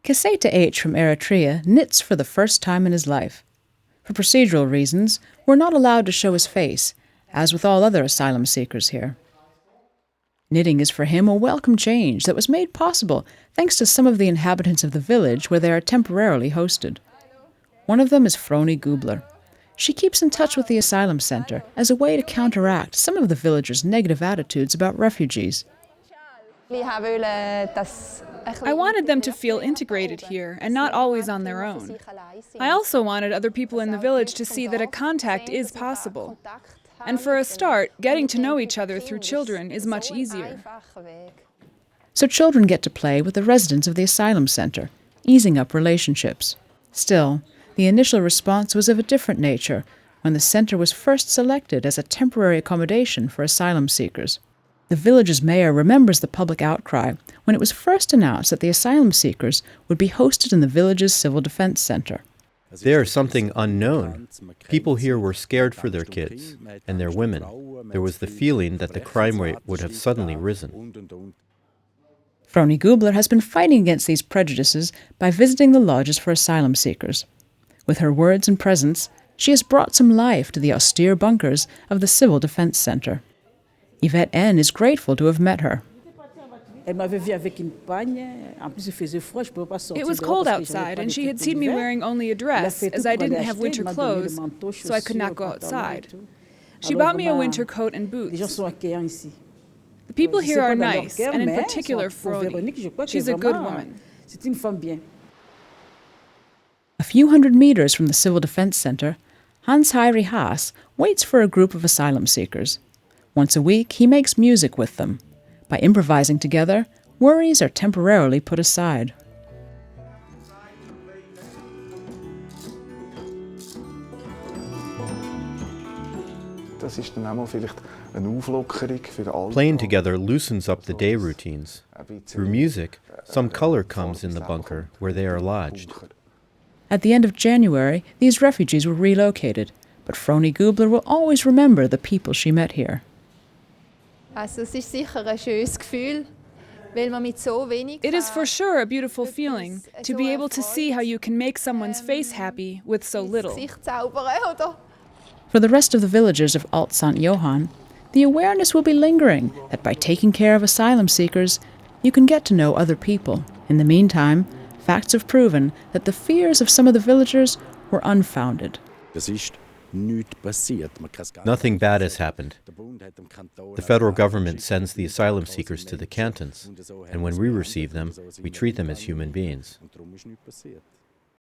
Keseta H. from Eritrea knits for the first time in his life. For procedural reasons, we're not allowed to show his face, as with all other asylum seekers here. Knitting is for him a welcome change that was made possible thanks to some of the inhabitants of the village where they are temporarily hosted. One of them is Froni Gubler. She keeps in touch with the asylum center as a way to counteract some of the villagers' negative attitudes about refugees. I wanted them to feel integrated here and not always on their own. I also wanted other people in the village to see that a contact is possible. And for a start, getting to know each other through children is much easier. So children get to play with the residents of the asylum center, easing up relationships. Still, the initial response was of a different nature when the center was first selected as a temporary accommodation for asylum seekers. The village's mayor remembers the public outcry when it was first announced that the asylum seekers would be hosted in the village's civil defense center. They are something unknown. People here were scared for their kids and their women. There was the feeling that the crime rate would have suddenly risen. Froni Gubler has been fighting against these prejudices by visiting the lodges for asylum seekers. With her words and presence, she has brought some life to the austere bunkers of the Civil Defense Center. Yvette N. is grateful to have met her. It was cold outside, and she had seen me wearing only a dress, as I didn't have winter clothes, so I could not go outside. She bought me a winter coat and boots. The people here are nice, and in particular Froni. She's a good woman. A few hundred meters from the Civil Defense Center, Hans-Heiri Haas waits for a group of asylum seekers. Once a week, he makes music with them. By improvising together, worries are temporarily put aside. Playing together loosens up the day routines. Through music, some color comes in the bunker where they are lodged. At the end of January, these refugees were relocated, but Froni Gubler will always remember the people she met here. It is for sure a beautiful feeling to be able to see how you can make someone's face happy with so little. For the rest of the villagers of Alt St. Johann, the awareness will be lingering that by taking care of asylum seekers, you can get to know other people. In the meantime, facts have proven that the fears of some of the villagers were unfounded. Nothing bad has happened. The federal government sends the asylum seekers to the cantons, and when we receive them, we treat them as human beings.